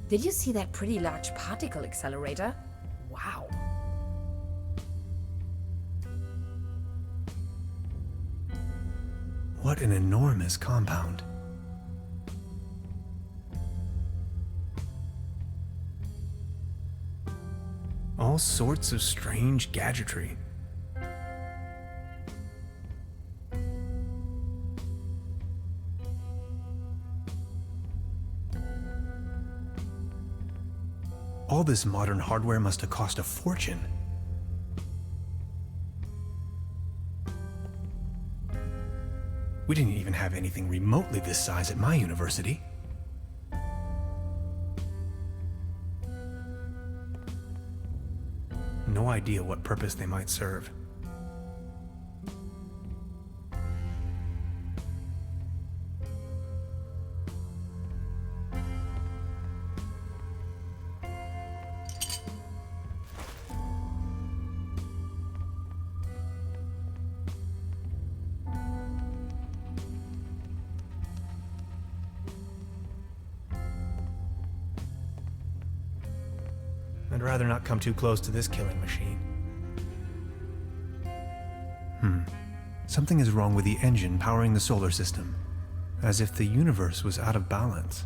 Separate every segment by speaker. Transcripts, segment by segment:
Speaker 1: Did you see that pretty large particle accelerator? Wow.
Speaker 2: What an enormous compound. All sorts of strange gadgetry. All this modern hardware must have cost a fortune. We didn't even have anything remotely this size at my university. No idea what purpose they might serve. I'd rather not come too close to this killing machine. Something is wrong with the engine powering the solar system, as if the universe was out of balance.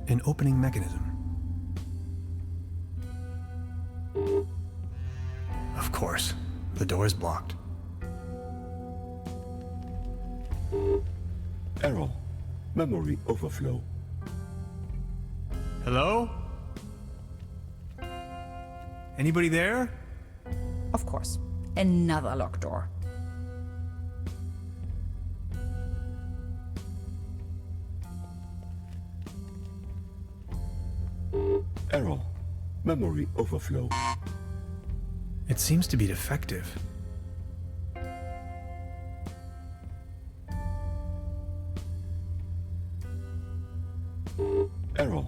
Speaker 2: An opening mechanism. Of course, the door is blocked.
Speaker 3: Error. Memory overflow.
Speaker 2: Hello? Anybody there?
Speaker 1: Of course. Another locked door.
Speaker 3: Error. Memory overflow.
Speaker 2: It seems to be defective.
Speaker 3: Error.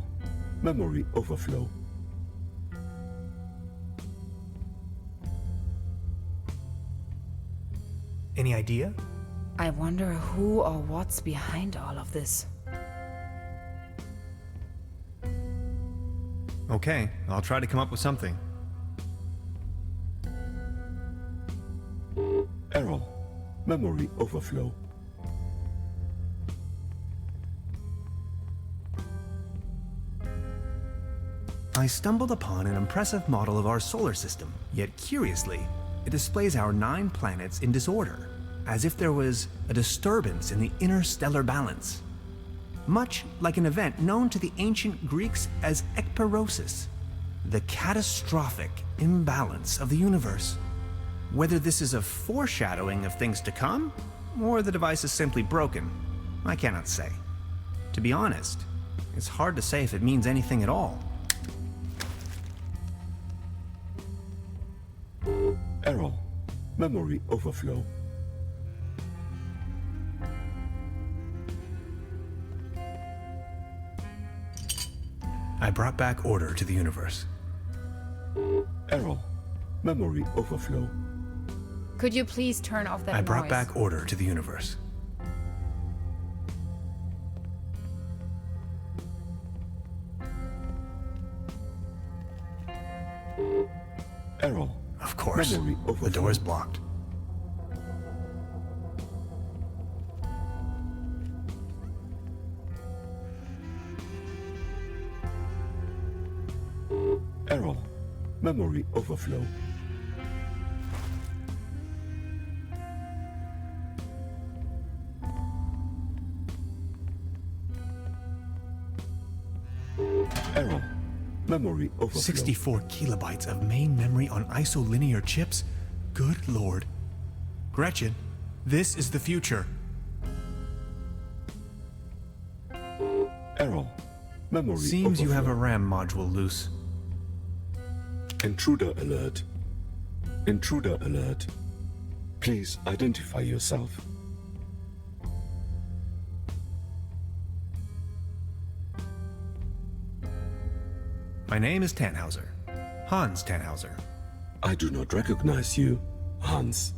Speaker 3: Memory overflow.
Speaker 2: Any idea?
Speaker 1: I wonder who or what's behind all of this.
Speaker 2: Okay, I'll try to come up with something.
Speaker 3: Error. Memory overflow.
Speaker 2: I stumbled upon an impressive model of our solar system, yet curiously, it displays our 9 planets in disorder, as if there was a disturbance in the interstellar balance. Much like an event known to the ancient Greeks as ekperosis, the catastrophic imbalance of the universe. Whether this is a foreshadowing of things to come, or the device is simply broken, I cannot say. To be honest, it's hard to say if it means anything at all.
Speaker 3: Error. Memory overflow.
Speaker 2: I brought back order to the universe.
Speaker 3: Error. Memory overflow.
Speaker 1: Could you please turn off that noise?
Speaker 2: I brought back order to the universe.
Speaker 3: Error.
Speaker 2: Of course,
Speaker 3: Memory
Speaker 2: the
Speaker 3: overflow.
Speaker 2: door is blocked.
Speaker 3: Error. Memory overflow. Error. Memory overflow.
Speaker 2: 64 kilobytes of main memory on isolinear chips? Good lord. Gretchen, this is the future.
Speaker 3: Error. Memory
Speaker 2: Seems you have a
Speaker 3: overflow.
Speaker 2: RAM module loose.
Speaker 3: Intruder alert. Intruder alert. Please identify yourself.
Speaker 2: My name is Tannhauser. Hans Tannhauser.
Speaker 3: I do not recognize you, Hans.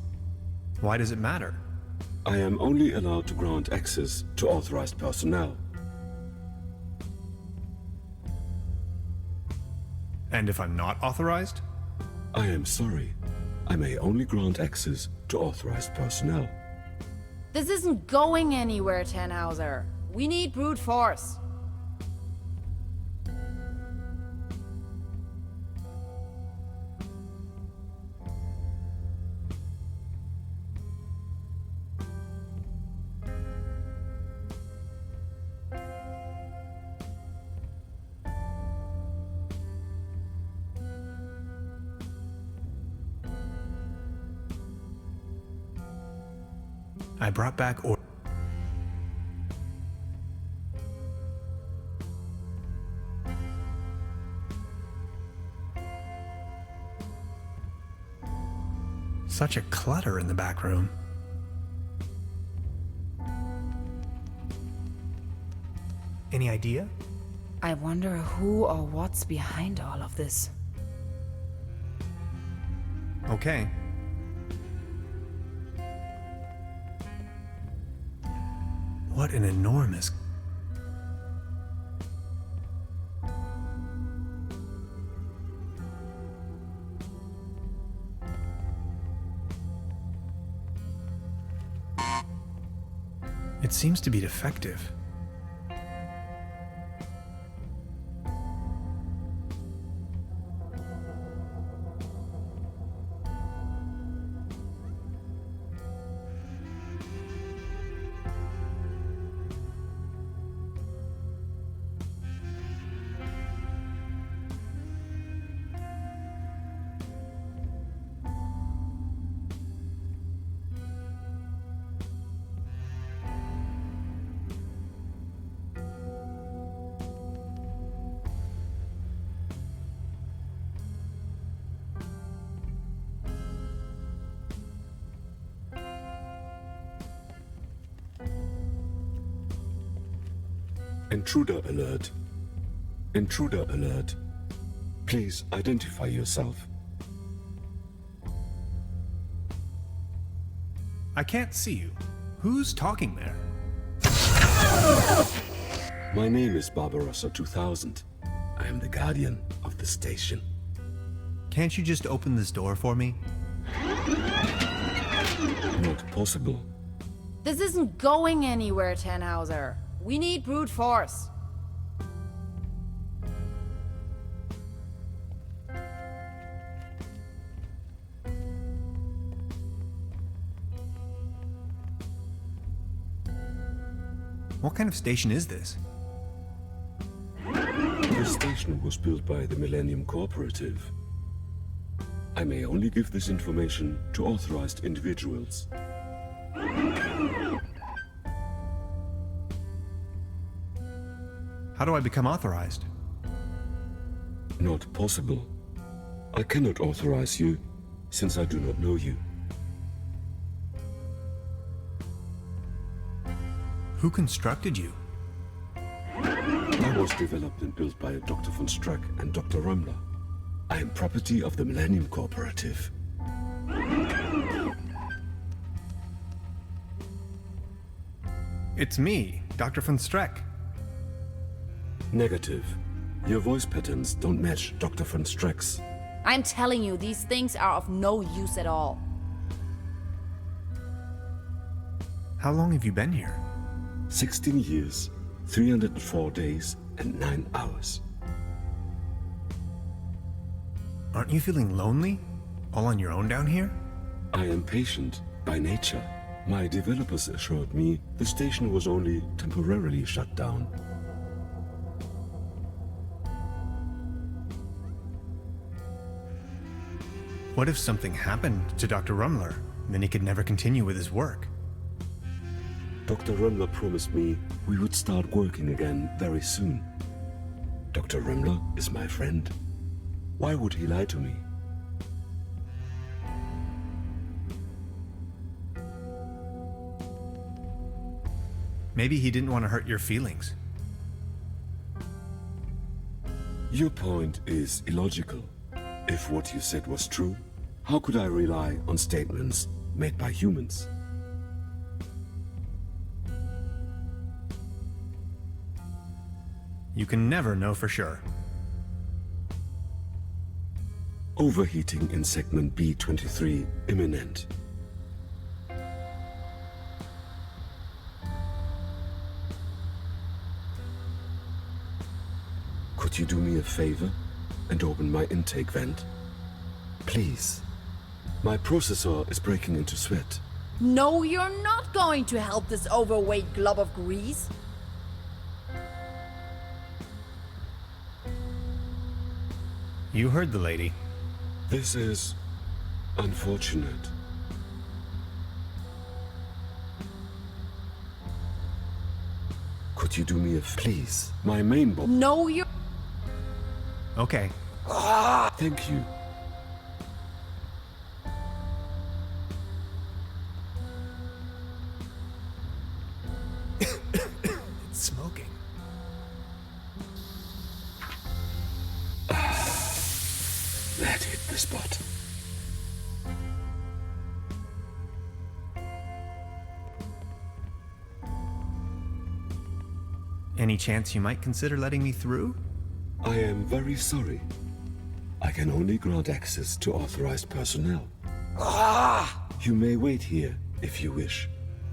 Speaker 2: Why does it matter?
Speaker 3: I am only allowed to grant access to authorized personnel.
Speaker 2: And if I'm not authorized?
Speaker 3: I am sorry. I may only grant access to authorized personnel.
Speaker 1: This isn't going anywhere, Tannhauser. We need brute force.
Speaker 2: I brought back order. Such a clutter in the back room. Any idea?
Speaker 1: I wonder who or what's behind all of this.
Speaker 2: Okay. What an enormous... It seems to be defective.
Speaker 3: Intruder alert. Intruder alert. Please identify yourself.
Speaker 2: I can't see you. Who's talking there?
Speaker 3: My name is Barbarossa 2000. I am the guardian of the station.
Speaker 2: Can't you just open this door for me?
Speaker 3: Not possible.
Speaker 1: This isn't going anywhere, Tannhauser. We need brute force.
Speaker 2: What kind of station is this?
Speaker 3: The station was built by the Millennium Cooperative. I may only give this information to authorized individuals.
Speaker 2: How do I become authorized?
Speaker 3: Not possible. I cannot authorize you, since I do not know you.
Speaker 2: Who constructed you?
Speaker 3: I was developed and built by Dr. von Strack and Dr. Römmler. I am property of the Millennium Cooperative.
Speaker 2: It's me, Dr. von Strack.
Speaker 3: Negative. Your voice patterns don't match Dr. von Strack's.
Speaker 1: I'm telling you, these things are of no use at all.
Speaker 2: How long have you been here?
Speaker 3: 16 years, 304 days, and 9 hours.
Speaker 2: Aren't you feeling lonely? All on your own down here?
Speaker 3: I am patient by nature. My developers assured me the station was only temporarily shut down.
Speaker 2: What if something happened to Dr. Römmler? Then he could never continue with his work.
Speaker 3: Dr. Römmler promised me we would start working again very soon. Dr. Römmler is my friend. Why would he lie to me?
Speaker 2: Maybe he didn't want to hurt your feelings.
Speaker 3: Your point is illogical. If what you said was true, how could I rely on statements made by humans?
Speaker 2: You can never know for sure.
Speaker 3: Overheating in segment B23 imminent. Could you do me a favor and open my intake vent? Please. My processor is breaking into sweat.
Speaker 1: No, you're not going to help this overweight glob of grease.
Speaker 2: You heard the lady.
Speaker 3: This is unfortunate. Could you do me a please? My main boss.
Speaker 1: No, you're...
Speaker 2: Okay.
Speaker 3: Thank you.
Speaker 2: It's smoking.
Speaker 3: That hit the spot.
Speaker 2: Any chance you might consider letting me through?
Speaker 3: I am very sorry. I can only grant access to authorized personnel. You may wait here if you wish.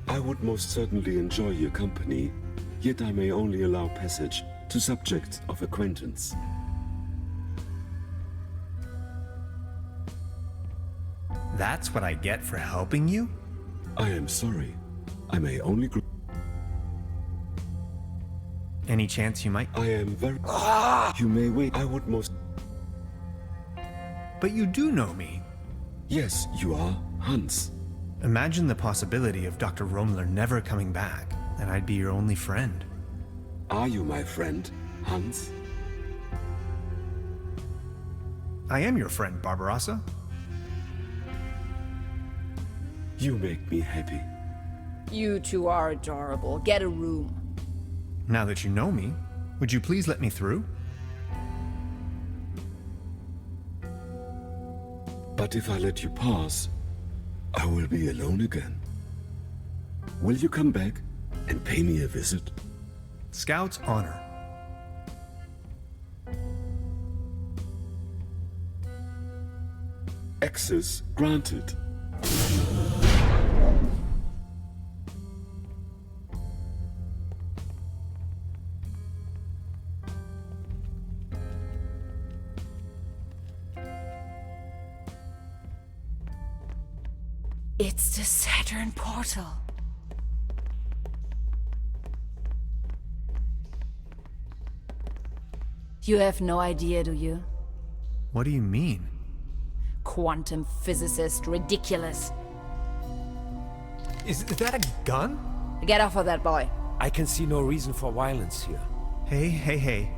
Speaker 3: I would most certainly enjoy your company, yet I may only allow passage to subjects of acquaintance.
Speaker 2: That's what I get for helping you?
Speaker 3: I am sorry. I may only
Speaker 2: Any chance you might...
Speaker 3: I am very... You may wait. I would most...
Speaker 2: But you do know me.
Speaker 3: Yes, you are Hans.
Speaker 2: Imagine the possibility of Dr. Römmler never coming back, and I'd be your only friend.
Speaker 3: Are you my friend, Hans?
Speaker 2: I am your friend, Barbarossa.
Speaker 3: You make me happy.
Speaker 1: You two are adorable. Get a room.
Speaker 2: Now that you know me, would you please let me through?
Speaker 3: But if I let you pass, I will be alone again. Will you come back and pay me a visit?
Speaker 2: Scout's honor.
Speaker 3: Access granted.
Speaker 1: It's the Saturn portal. You have no idea, do you?
Speaker 2: What do you mean?
Speaker 1: Quantum physicist, ridiculous.
Speaker 4: Is that a gun?
Speaker 1: Get off of that boy.
Speaker 4: I can see no reason for violence here.
Speaker 2: Hey.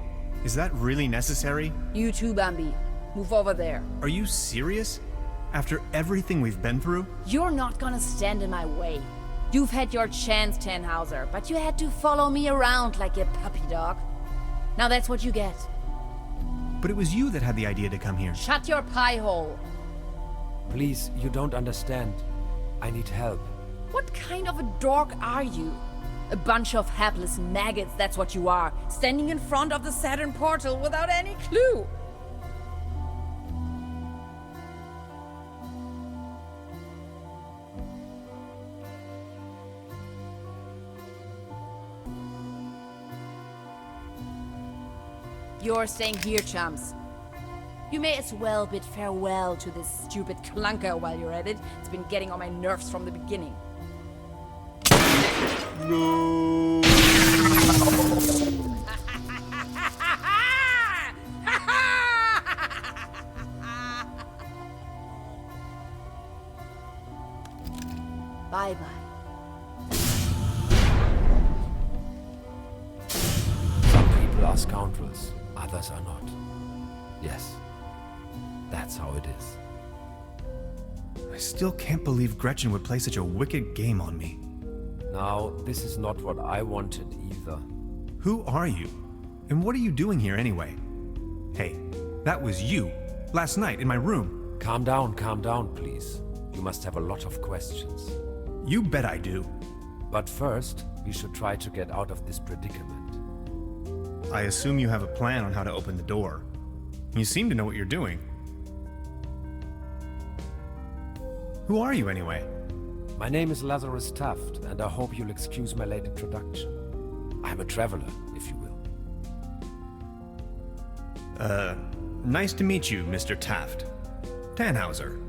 Speaker 2: Is that really necessary?
Speaker 1: You too, Bambi. Move over there.
Speaker 2: Are you serious? After everything we've been through?
Speaker 1: You're not gonna stand in my way. You've had your chance, Tannhauser, but you had to follow me around like a puppy dog. Now that's what you get.
Speaker 2: But it was you that had the idea to come here.
Speaker 1: Shut your pie hole.
Speaker 4: Please, you don't understand. I need help.
Speaker 1: What kind of a dork are you? A bunch of hapless maggots, that's what you are. Standing in front of the Saturn portal without any clue. You're staying here, chums. You may as well bid farewell to this stupid clunker while you're at it. It's been getting on my nerves from the beginning.
Speaker 3: No.
Speaker 1: Bye-bye.
Speaker 4: others are not. Yes, that's how it is.
Speaker 2: I still can't believe Gretchen would play such a wicked game on me.
Speaker 4: Now, this is not what I wanted either.
Speaker 2: Who are you? And what are you doing here anyway? Hey, that was you, last night in my room.
Speaker 4: Calm down, please. You must have a lot of questions.
Speaker 2: You bet I do.
Speaker 4: But first, we should try to get out of this predicament.
Speaker 2: I assume you have a plan on how to open the door. You seem to know what you're doing. Who are you anyway?
Speaker 4: My name is Lazarus Taft, and I hope you'll excuse my late introduction. I'm a traveler, if you will.
Speaker 2: Nice to meet you, Mr. Taft. Tannhauser.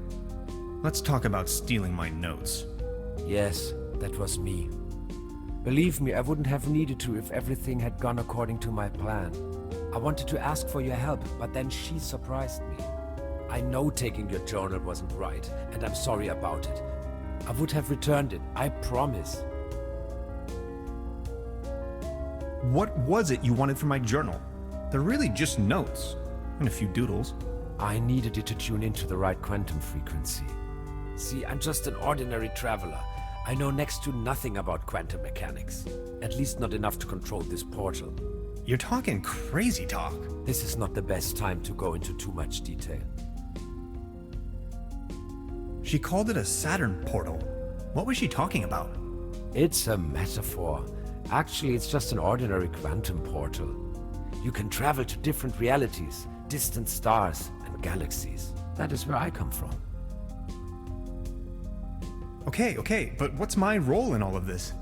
Speaker 2: Let's talk about stealing my notes.
Speaker 4: Yes, that was me. Believe me, I wouldn't have needed to if everything had gone according to my plan. I wanted to ask for your help, but then she surprised me. I know taking your journal wasn't right, and I'm sorry about it. I would have returned it, I promise.
Speaker 2: What was it you wanted from my journal? They're really just notes, and a few doodles.
Speaker 4: I needed it to tune into the right quantum frequency. See, I'm just an ordinary traveler. I know next to nothing about quantum mechanics. At least not enough to control this portal.
Speaker 2: You're talking crazy talk.
Speaker 4: This is not the best time to go into too much detail.
Speaker 2: She called it a Saturn portal. What was she talking about?
Speaker 4: It's a metaphor. Actually, it's just an ordinary quantum portal. You can travel to different realities, distant stars, and galaxies. That is where I come from.
Speaker 2: Okay, but what's my role in all of this?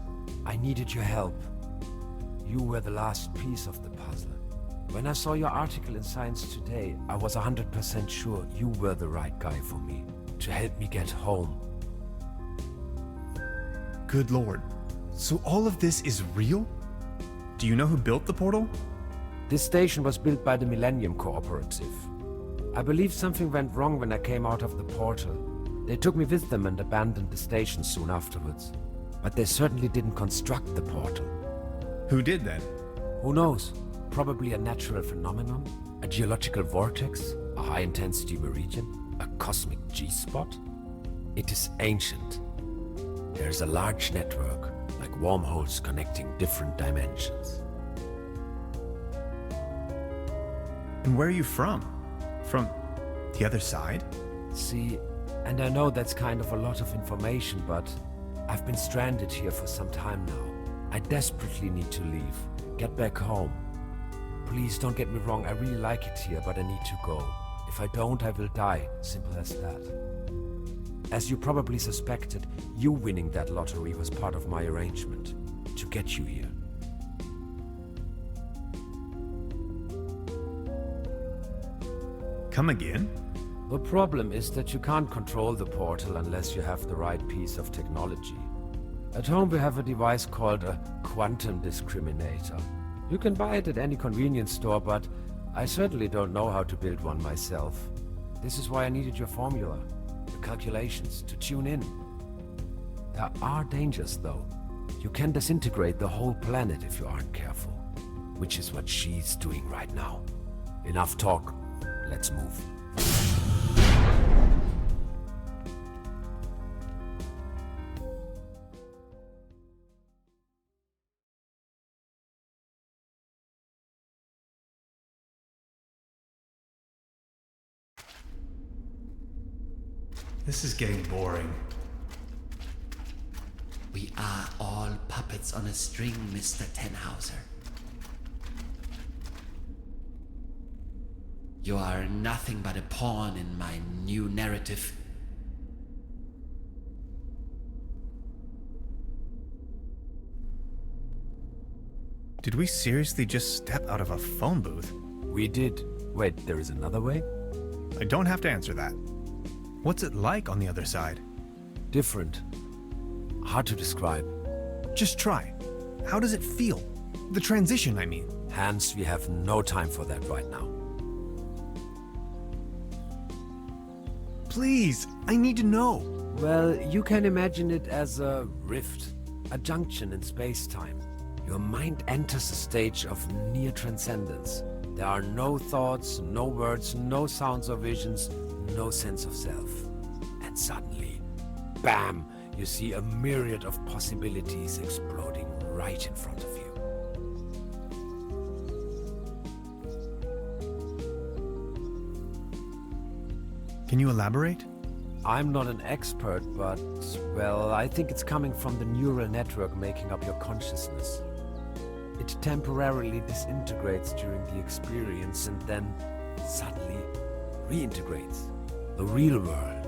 Speaker 4: I needed your help. You were the last piece of the puzzle. When I saw your article in Science Today, I was 100% sure you were the right guy for me, to help me get home.
Speaker 2: Good lord. So all of this is real? Do you know who built the portal?
Speaker 4: This station was built by the Millennium Cooperative. I believe something went wrong when I came out of the portal. They took me with them and abandoned the station soon afterwards. But they certainly didn't construct the portal.
Speaker 2: Who did then?
Speaker 4: Who knows? Probably a natural phenomenon, a geological vortex, a high-intensity meridian, a cosmic G-spot. It is ancient. There's a large network, like wormholes connecting different dimensions.
Speaker 2: And where are you from? From the other side?
Speaker 4: See, and I know that's kind of a lot of information, but I've been stranded here for some time now. I desperately need to leave, get back home. Please don't get me wrong, I really like it here, but I need to go. If I don't, I will die, simple as that. As you probably suspected, you winning that lottery was part of my arrangement, to get you here.
Speaker 2: Come again?
Speaker 4: The problem is that you can't control the portal unless you have the right piece of technology. At home we have a device called a quantum discriminator. You can buy it at any convenience store, but I certainly don't know how to build one myself. This is why I needed your formula, the calculations, to tune in. There are dangers though. You can disintegrate the whole planet if you aren't careful, which is what she's doing right now. Enough talk, let's move.
Speaker 2: This is getting boring.
Speaker 5: We are all puppets on a string, Mr. Tannhauser. You are nothing but a pawn in my new narrative.
Speaker 2: Did we seriously just step out of a phone booth?
Speaker 4: We did. Wait, there is another way?
Speaker 2: I don't have to answer that. What's it like on the other side?
Speaker 4: Different. Hard to describe.
Speaker 2: Just try. How does it feel? The transition, I mean.
Speaker 4: Hans, we have no time for that right now.
Speaker 2: Please, I need to know.
Speaker 4: Well, you can imagine it as a rift, a junction in space-time. Your mind enters a stage of near transcendence, There are no thoughts, no words, no sounds or visions, no sense of self. And suddenly, bam, you see a myriad of possibilities exploding right in front of you.
Speaker 2: Can you elaborate?
Speaker 4: I'm not an expert, but, well, I think it's coming from the neural network making up your consciousness. It temporarily disintegrates during the experience and then suddenly reintegrates. The real world,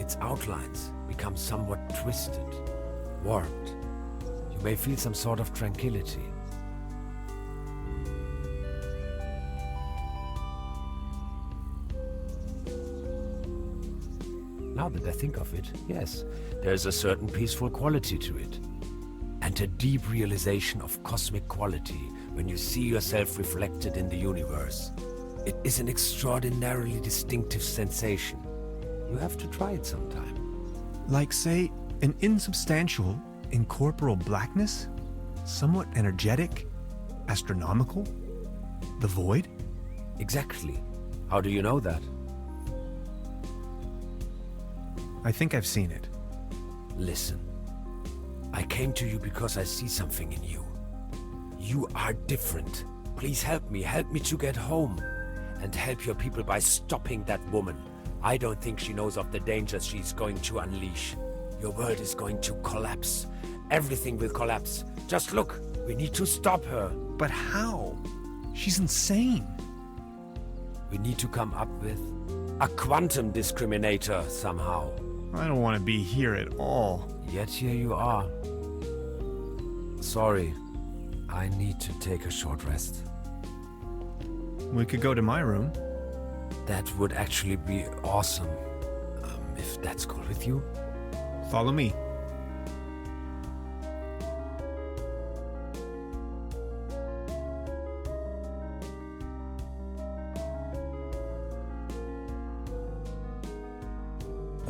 Speaker 4: its outlines become somewhat twisted, warped. You may feel some sort of tranquility. Now that I think of it, yes, there's a certain peaceful quality to it. And a deep realization of cosmic quality when you see yourself reflected in the universe. It is an extraordinarily distinctive sensation. You have to try it sometime.
Speaker 2: Like, say, an insubstantial, incorporeal blackness? Somewhat energetic? Astronomical? The void?
Speaker 4: Exactly. How do you know that?
Speaker 2: I think I've seen it.
Speaker 4: Listen. I came to you because I see something in you. You are different. Please help me to get home. And help your people by stopping that woman. I don't think she knows of the dangers she's going to unleash. Your world is going to collapse. Everything will collapse. Just look, we need to stop her.
Speaker 2: But how? She's insane.
Speaker 4: We need to come up with a quantum discriminator somehow.
Speaker 2: I don't want to be here at all.
Speaker 4: Yet here you are. Sorry, I need to take a short rest.
Speaker 2: We could go to my room.
Speaker 4: That would actually be awesome. If that's cool with you.
Speaker 2: Follow me.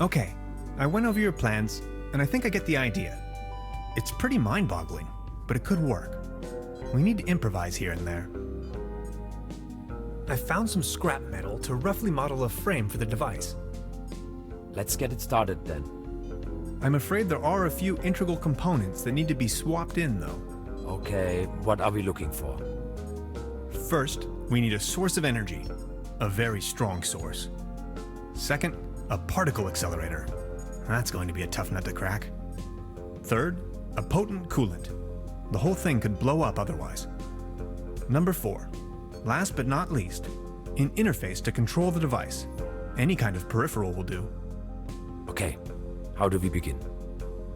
Speaker 2: Okay, I went over your plans, and I think I get the idea. It's pretty mind-boggling, but it could work. We need to improvise here and there. I found some scrap metal to roughly model a frame for the device.
Speaker 4: Let's get it started then.
Speaker 2: I'm afraid there are a few integral components that need to be swapped in, though.
Speaker 4: Okay, what are we looking for?
Speaker 2: First, we need a source of energy, a very strong source. Second, a particle accelerator. That's going to be a tough nut to crack. Third, a potent coolant. The whole thing could blow up otherwise. Number 4, last but not least, an interface to control the device. Any kind of peripheral will do.
Speaker 4: Okay, how do we begin?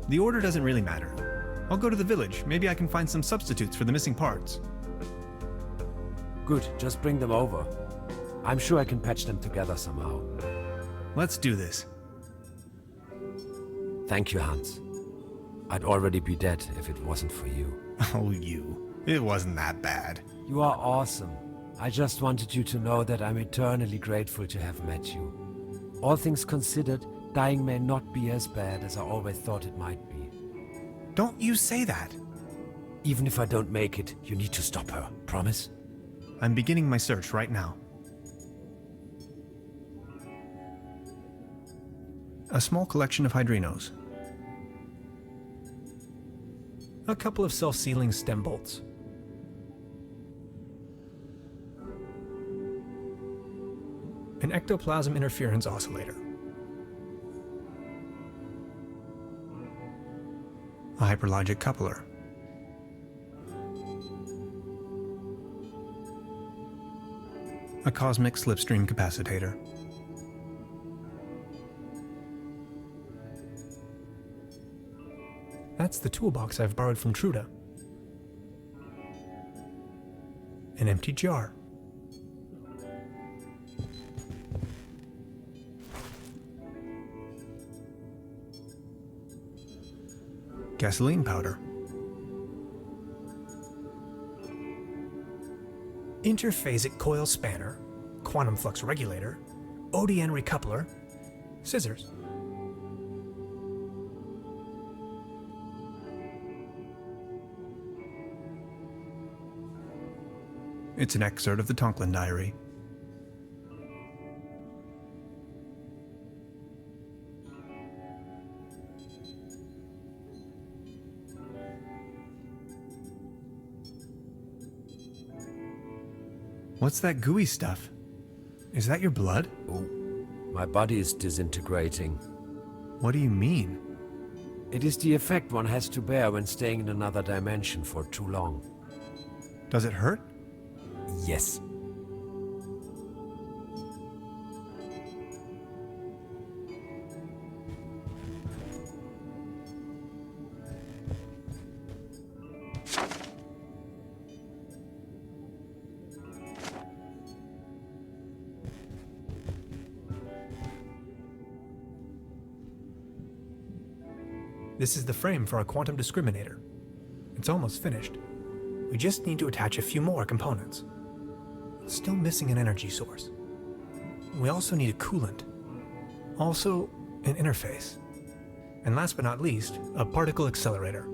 Speaker 2: The order doesn't really matter. I'll go to the village. Maybe I can find some substitutes for the missing parts.
Speaker 4: Good, just bring them over. I'm sure I can patch them together somehow.
Speaker 2: Let's do this.
Speaker 4: Thank you, Hans. I'd already be dead if it wasn't for you.
Speaker 2: Oh, you. It wasn't that bad.
Speaker 4: You are awesome. I just wanted you to know that I'm eternally grateful to have met you. All things considered, dying may not be as bad as I always thought it might be.
Speaker 2: Don't you say that.
Speaker 4: Even if I don't make it, you need to stop her. Promise?
Speaker 2: I'm beginning my search right now. A small collection of hydrinos. A couple of self-sealing stem bolts. An ectoplasm interference oscillator. A hyperlogic coupler. A cosmic slipstream capacitator. That's the toolbox I've borrowed from Truda. An empty jar. Gasoline powder. Interphasic coil spanner, quantum flux regulator, ODN recoupler, scissors. It's an excerpt of the Tonklin diary. What's that gooey stuff? Is that your blood?
Speaker 4: Oh, my body is disintegrating.
Speaker 2: What do you mean?
Speaker 4: It is the effect one has to bear when staying in another dimension for too long.
Speaker 2: Does it hurt?
Speaker 4: Yes.
Speaker 2: This is the frame for our quantum discriminator. It's almost finished. We just need to attach a few more components. Still missing an energy source. We also need a coolant. Also, an interface. And last but not least, a particle accelerator.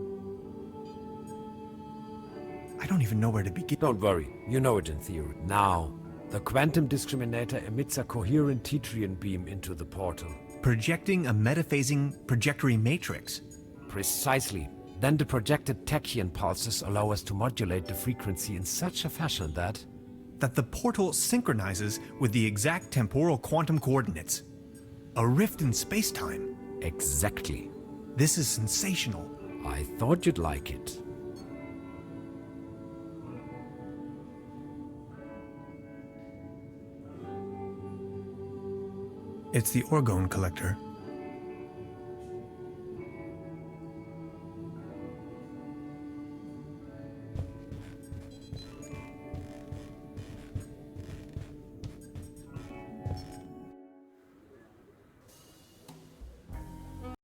Speaker 2: I don't even know where to begin.
Speaker 4: Don't worry, you know it in theory. Now, the quantum discriminator emits a coherent Tetrian beam into the portal.
Speaker 2: Projecting a metaphasing trajectory matrix.
Speaker 4: Precisely. Then the projected tachyon pulses allow us to modulate the frequency in such a fashion that
Speaker 2: the portal synchronizes with the exact temporal quantum coordinates. A rift in space-time.
Speaker 4: Exactly.
Speaker 2: This is sensational.
Speaker 4: I thought you'd like it.
Speaker 2: It's the orgone collector.